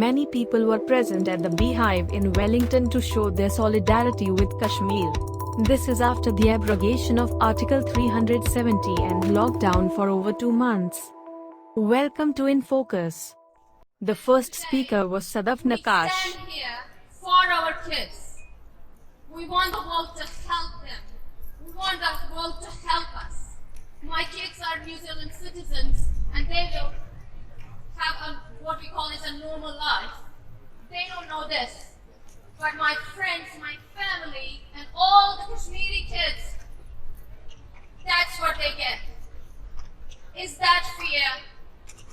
many people were present at the beehive in Wellington to show their solidarity with Kashmir. This is after the abrogation of Article 370 and lockdown for over 2 months. Welcome to Infocus. The first speaker was Sadaf Nakash. We stand here for our kids. We want the world to help them. We want the world to help us. My kids are New Zealand citizens and they will have what we call is a normal life. They don't know this. But my friends, my family, and all the Kashmiri kids, that's what they get. Is that fair?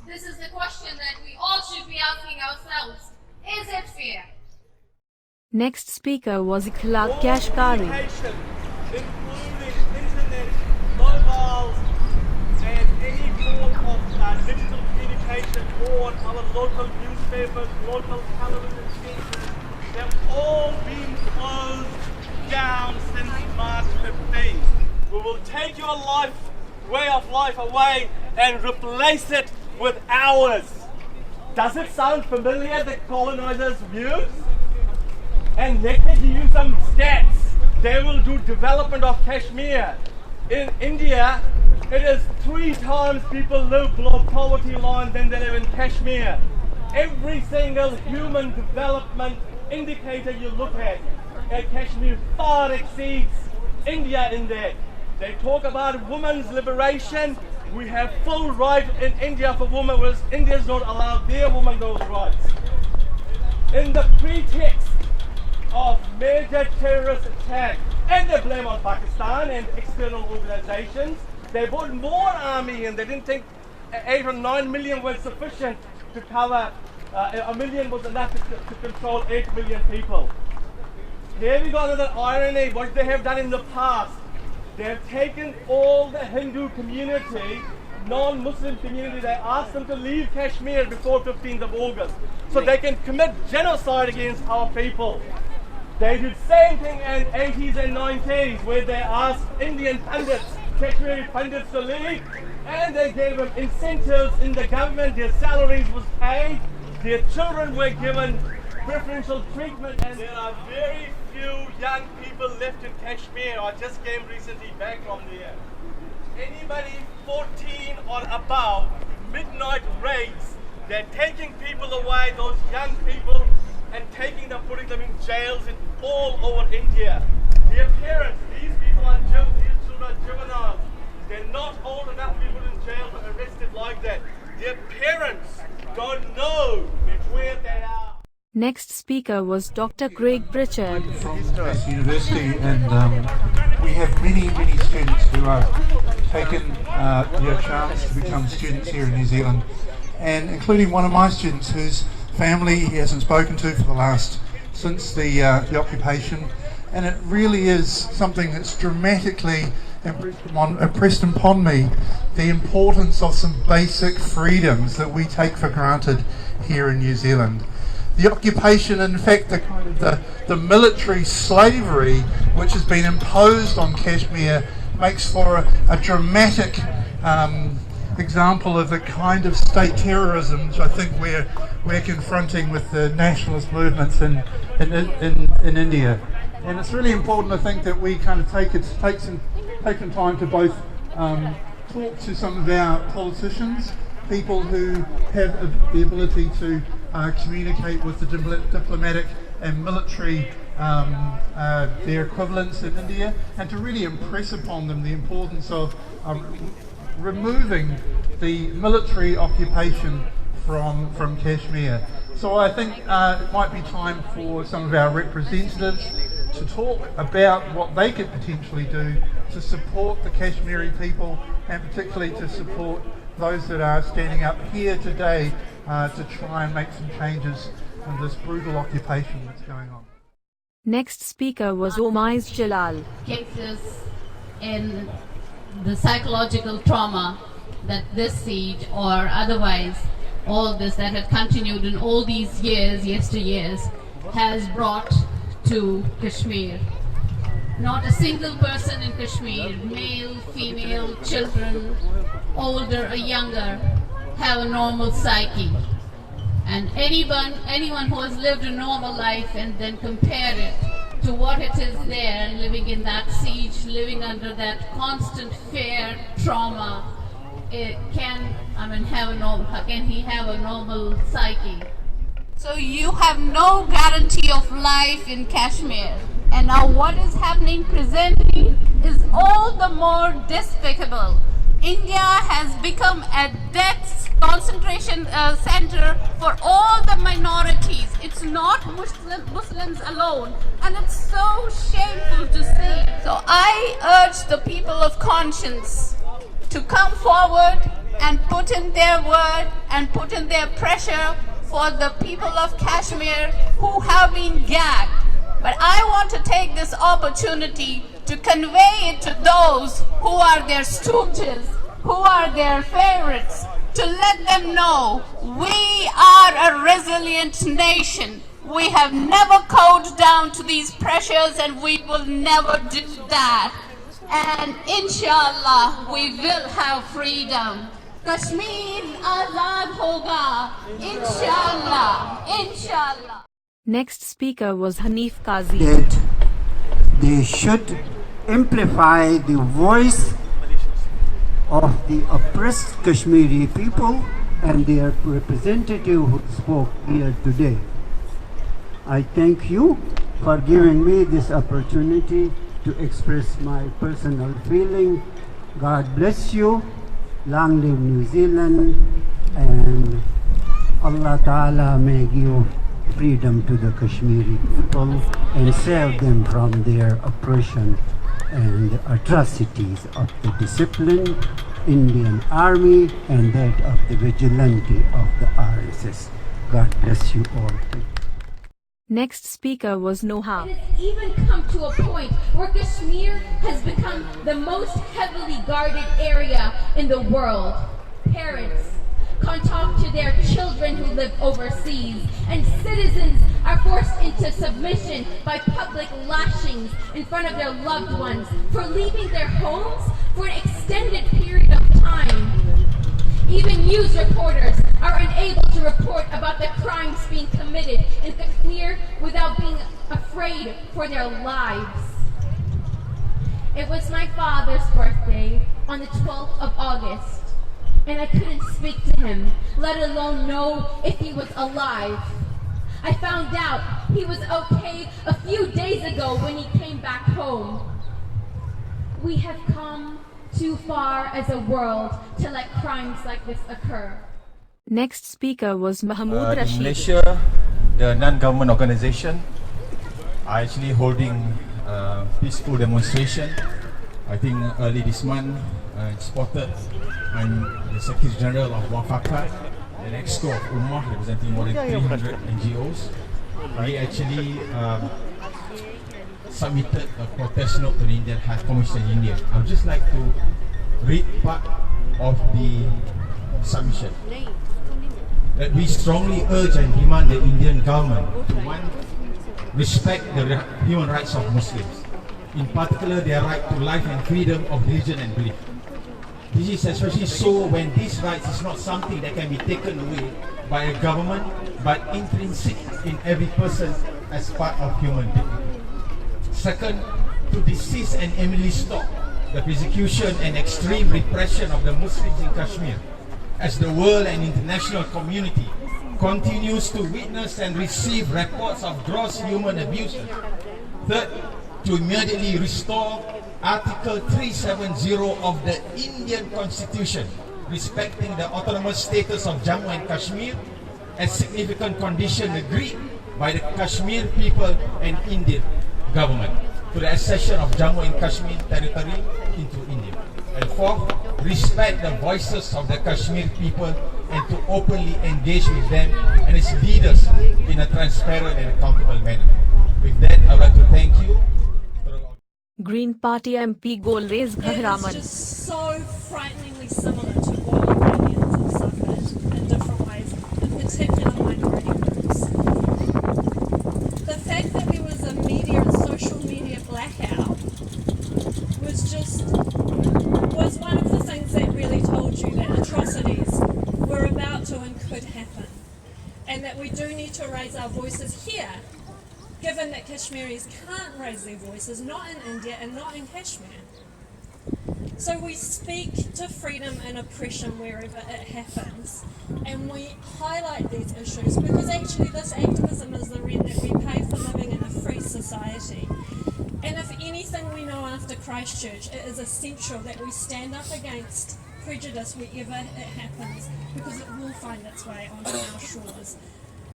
This is the question that we all should be asking ourselves. Is it fair? Next speaker was Ikhlaq Kashkari. Including internet, mobiles, and any form of digital communication on our local newspapers, local television stations, they've all been closed down since March 15. We will take your way of life away and replace it with ours. Does it sound familiar, the colonizers' views? And let me give you some stats. They will do development of Kashmir. In India, it is 3 times people live below poverty line than they live in Kashmir. Every single human development indicator you look at Kashmir far exceeds India in that. They talk about women's liberation. We have full right in India for women, whereas India is not allowed their women those rights. In the pretext of major terrorist attack, and they blame on Pakistan and external organizations, they put more army in. They didn't think 8 or 9 million was sufficient to cover, 1 million was enough to control 8 million people. Here we go, another irony, what they have done in the past. They have taken all the Hindu community, non-Muslim community, they asked them to leave Kashmir before 15th of August so they can commit genocide against our people. They did the same thing in 80s and 90s where they asked Indian pundits, Kashmiri pundits to leave, and they gave them incentives in the government, their salaries was paid, their children were given preferential treatment, and there are very few young people left in Kashmir. I just came recently back from there. Anybody 14 or above, midnight raids, they're taking people away, those young people, and taking them, putting them in jails in all over India. Their parents, these people are these children are juveniles. They're not old enough to be put in jail but arrested like that. Their parents don't know where they are. Next speaker was Dr. Craig Pritchard. From this university, and we have many students who have taken their chance to become students here in New Zealand, and including one of my students whose family he hasn't spoken to for the last, since the occupation, and it really is something that's dramatically impressed upon me, the importance of some basic freedoms that we take for granted here in New Zealand. The occupation, in fact, the military slavery which has been imposed on Kashmir makes for a dramatic example of the kind of state terrorism which I think we're confronting with the nationalist movements in India. And it's really important, I think, that we kind of take some time to both talk to some of our politicians, people who have the ability to communicate with the diplomatic and military, their equivalents in India, and to really impress upon them the importance of removing the military occupation from Kashmir. So I think it might be time for some of our representatives to talk about what they could potentially do to support the Kashmiri people, and particularly to support those that are standing up here today to try and make some changes in this brutal occupation that's going on. Next speaker was Omais Jalal. Cases in the psychological trauma that this siege or otherwise all this that had continued in all these yesteryears has brought to Kashmir. Not a single person in Kashmir, male, female, children, older or younger, have a normal psyche. And anyone who has lived a normal life and then compare it to what it is there, living in that siege, living under that constant fear, trauma, how can he have a normal psyche? So you have no guarantee of life in Kashmir. And now what is happening presently is all the more despicable. India has become a death concentration center for all the minorities. It's not Muslims alone, and it's so shameful to see. So I urge the people of conscience to come forward and put in their word and put in their pressure for the people of Kashmir who have been gagged. But I want to take this opportunity to convey it to those who are their stooges, who are their favorites, to let them know we are a resilient nation. We have never cowed down to these pressures, and we will never do that. And inshallah, we will have freedom. Kashmir Azad Hoga. Inshallah. Inshallah. Next speaker was Hanif Qazi. That they should amplify the voice of the oppressed Kashmiri people and their representative who spoke here today. I thank you for giving me this opportunity to express my personal feeling. God bless you. Long live New Zealand, and Allah Ta'ala may give freedom to the Kashmiri people and save them from their oppression and the atrocities of the disciplined Indian army and that of the vigilante of the RSS. God bless you all. Next speaker was Noha. It has even come to a point where Kashmir has become the most heavily guarded area in the world. Parents can't talk to their children who live overseas, and citizens are forced into submission by public lashings in front of their loved ones for leaving their homes for an extended period of time. Even news reporters are unable to report about the crimes being committed in Kashmir without being afraid for their lives. It was my father's birthday on the 12th of August, and I couldn't speak to him, let alone know if he was alive. I found out he was okay a few days ago when he came back home. We have come too far as a world to let crimes like this occur. Next speaker was Mahmoud In Rashid. Malaysia, the non-government organization are actually holding a peaceful demonstration. I think early this month, spotted I'm the Secretary General of Wafakat, an exco of Ummah representing more than 300 NGOs. We actually submitted a protest note to the Indian High Commission in India. I would just like to read part of the submission. That we strongly urge and demand the Indian government to, one, respect the human rights of Muslims, in particular their right to life and freedom of religion and belief. This is especially so when these rights is not something that can be taken away by a government, but intrinsic in every person as part of human being. Second, to desist and immediately stop the persecution and extreme repression of the Muslims in Kashmir, as the world and international community continues to witness and receive reports of gross human abuse. Third, to immediately restore Article 370 of the Indian Constitution respecting the autonomous status of Jammu and Kashmir as significant condition agreed by the Kashmir people and Indian government to the accession of Jammu and Kashmir territory into India. And fourth, respect the voices of the Kashmir people and to openly engage with them and its leaders in a transparent and accountable manner. With that, I would like to thank you. Green Party MP Golrez Ghahraman. It is just so frighteningly similar to what Iranians have suffered in different ways, in particular minority groups. The fact that there was a media and social media blackout was one of the things that really told you that atrocities were about to and could happen. And our voices here, given that Kashmiris can't raise their voices, not in India and not in Kashmir. So we speak to freedom and oppression wherever it happens, and we highlight these issues because actually this activism is the rent that we pay for living in a free society. And if anything we know after Christchurch, it is essential that we stand up against prejudice wherever it happens, because it will find its way onto our shores.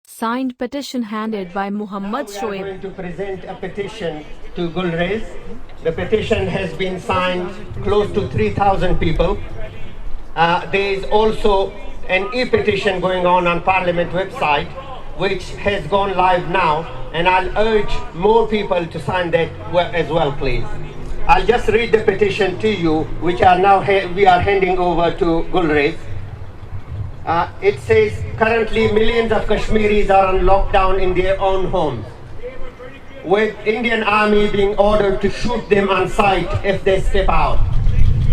Signed petition handed by Muhammad We are Shoaib. going to present a petition to Gulrez. The petition has been signed close to 3,000 people. There is also an e-petition going on Parliament website, which has gone live now, and I'll urge more people to sign that as well, please. I'll just read the petition to you, which we are handing over to Gulrez. It says, currently millions of Kashmiris are on lockdown in their own homes, with Indian Army being ordered to shoot them on sight if they step out.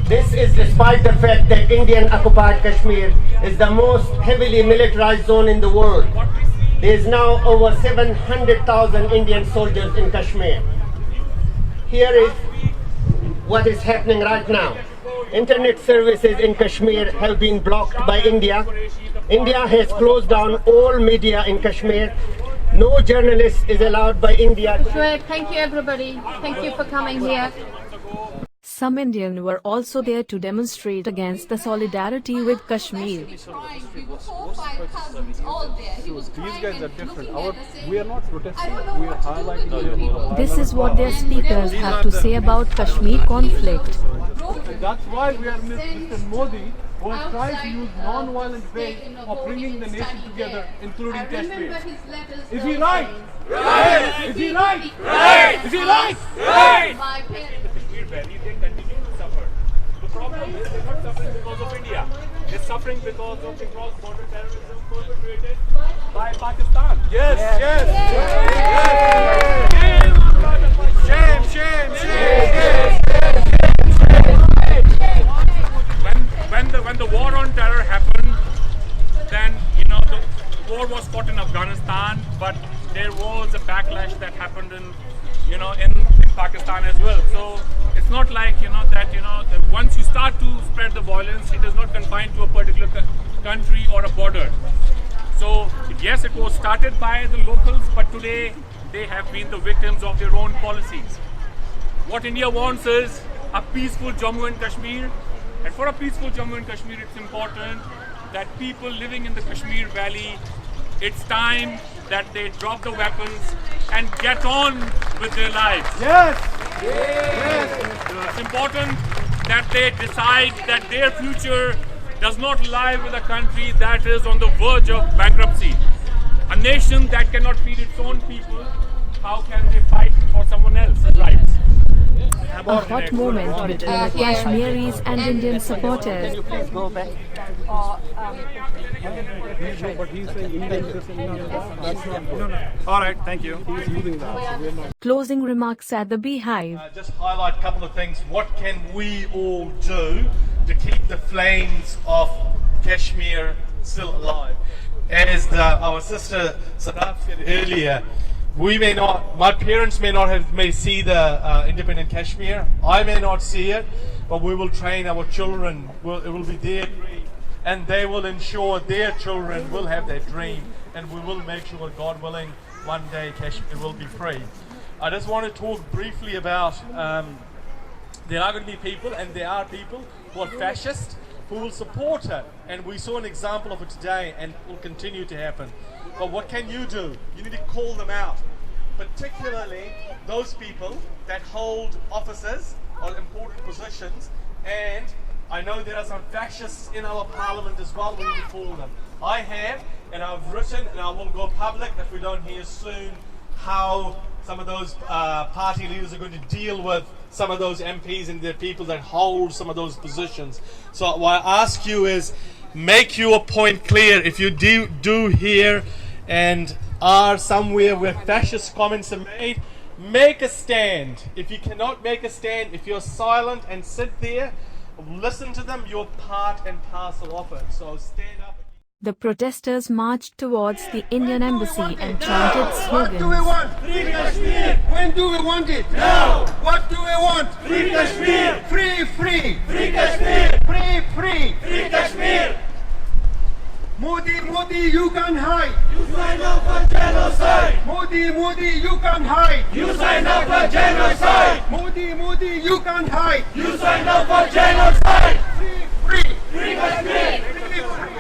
This is despite the fact that Indian occupied Kashmir is the most heavily militarized zone in the world. There is now over 700,000 Indian soldiers in Kashmir. Here is what is happening right now. Internet services in Kashmir have been blocked by India. India has closed down all media in Kashmir. No journalist is allowed by India. Thank you, everybody. Thank you for coming here. Some Indians were also there to demonstrate against the solidarity with Kashmir. These guys are different. We are not protesting. We are highlighting. This is what their speakers have to say about Kashmir conflict. That's why we are Mr. Modi, who has tried to use non-violent way of bringing the nation together, including Kashmir. Is he right? Right! Is he right? Right! Is he right? Right! My parents. They continue to suffer. The problem is they're not suffering because of India. They're suffering because of the cross-border terrorism perpetrated by Pakistan. Yes, yes, yes. Shame, When the war on terror happened, then the war was fought in Afghanistan, but there was a backlash that happened in Pakistan as well. So it's not like that once you start to spread the violence, it is not confined to a particular country or a border. So yes, it was started by the locals, but today they have been the victims of their own policies. What India wants is a peaceful Jammu and Kashmir, and for a peaceful Jammu and Kashmir, it's important that people living in the Kashmir Valley, it's time that they drop the weapons and get on with their lives. Yes! It's important that they decide that their future does not lie with a country that is on the verge of bankruptcy. A nation that cannot feed its own people, how can they fight for someone else's rights? A hot moment between the Kashmiris and Indian supporters. All right, thank you. Closing remarks at the Beehive. Just highlight a couple of things. What can we all do to keep the flames of Kashmir still alive? As our sister Sadaf said earlier, my parents may see the independent Kashmir. I may not see it, but we will train our children. It will be their dream, and they will ensure their children will have that dream, and we will make sure, God willing, one day Kashmir will be free. I just want to talk briefly about there are going to be people, and there are people who are fascist, who will support it, and we saw an example of it today, and it will continue to happen. But what can you do? You need to call them out, particularly those people that hold offices or important positions, and I know there are some fascists in our parliament as well. We need to call them. I have, and I've written, and I will go public if we don't hear soon how some of those party leaders are going to deal with some of those MPs and the people that hold some of those positions. So what I ask you is, make your point clear. If you do hear and are somewhere where fascist comments are made, make a stand. If you cannot make a stand, if you're silent and sit there, listen to them, you're part and parcel of it. So stand up. The protesters marched towards the Indian embassy and chanted What do we slogans. want? Free Kashmir! When do we want it? Now! What do we want? Free Kashmir! Free, free, Free Kashmir! free, free. Free Kashmir! Modi, Modi, you can hide. You signed up for genocide! Modi, Modi, you can hide. You signed up for genocide! Modi, Modi, you can hide. You signed up for genocide! Free, free. Free Kashmir!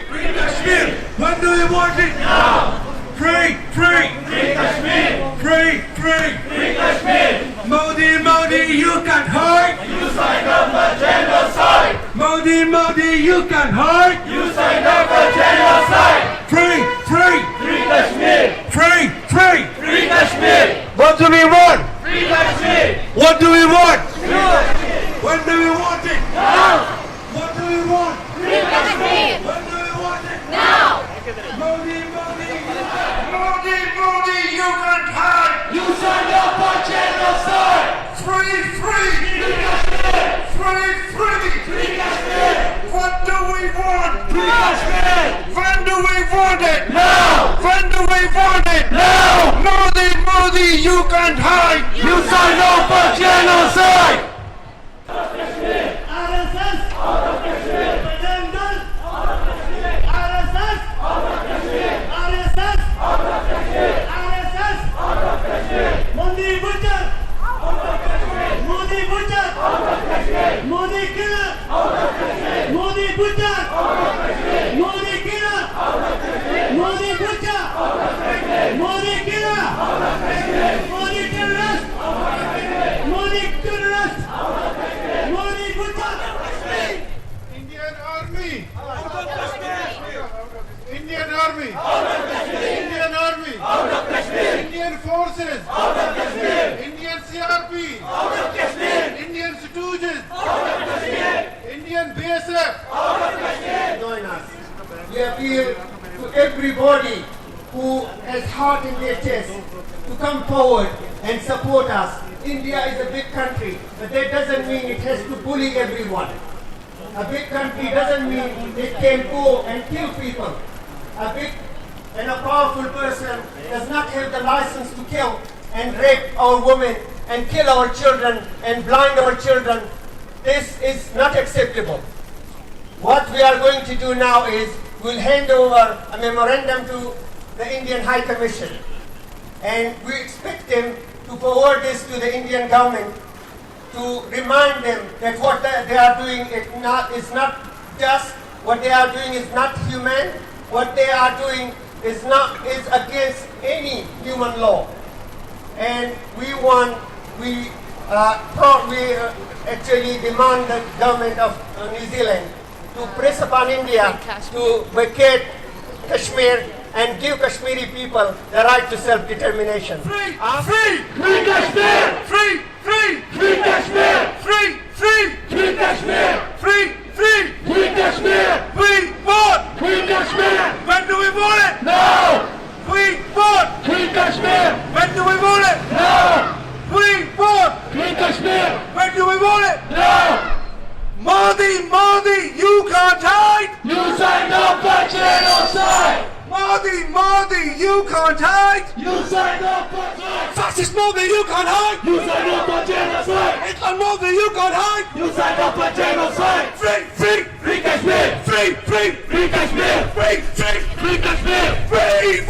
Free Kashmir. When do you want it? Now! Free, free, Free Kashmir! free, free. Free Kashmir! Modi, Modi, you can hide. You signed up for genocide! Modi, Modi, you can hide. You signed up for genocide! Free, free, Free Kashmir! free, free. Free Kashmir! What do we want? Free Kashmir! What do we want? Free Kashmir! When do we want it? Now! What do we want? Free Kashmir! When do we want it? Now! Modi, Modi, Modi, Modi, you can hide. You signed up for genocide! Free, free, Free Kashmir! free, free. Free Kashmir! What do we want? Free Kashmir! When do we want it? Now! When do we want it? Now! Modi, Modi, you can hide. You signed up for genocide! RSS Jangal RSS RSS RSS Modi butcher Modi butcher Modi killer Modi butcher Modi killer Modi butcher Modi killer Modi terrorist Modi terrorist Modi butcher Indian Army! Indian Army! Indian Army! Indian forces! Indian CRP! Indian stooges! Indian BSF! Join us. We appeal to everybody who has heart in their chest to come forward and support us. India is a big country, but that doesn't mean it has to bully everyone. A big country doesn't mean it can go and kill people. A big and a powerful person does not have the license to kill and rape our women and kill our children and blind our children. This is not acceptable. What we are going to do now is we'll hand over a memorandum to the Indian High Commission, and we expect them to forward this to the Indian government to remind them that what they are doing is not just, what they are doing is not humane, what they are doing is against any human law. And we actually demand the government of New Zealand to press upon India to vacate Kashmir and give Kashmiri people the right to self-determination. Free! Free! Free Kashmir! Free! Free! Free Kashmir! Free! Free! Free Kashmir! Free! Free! Free Kashmir! We want! Free Kashmir! When do we want it? Now! We want! Free Kashmir! When do we want it? Now! We want! Free Kashmir! When do we want it? Now! Modi, Modi, you can't hide! You signed up for genocide! Modi, Modi, you can't hide! You signed up for genocide! Fascist Modi, you can't hide! You signed up for genocide! Hitler Modi, you can't hide! You signed up for genocide! Free, free, free Kashmir! Free, free, free Kashmir! Free, free, free Kashmir! Free,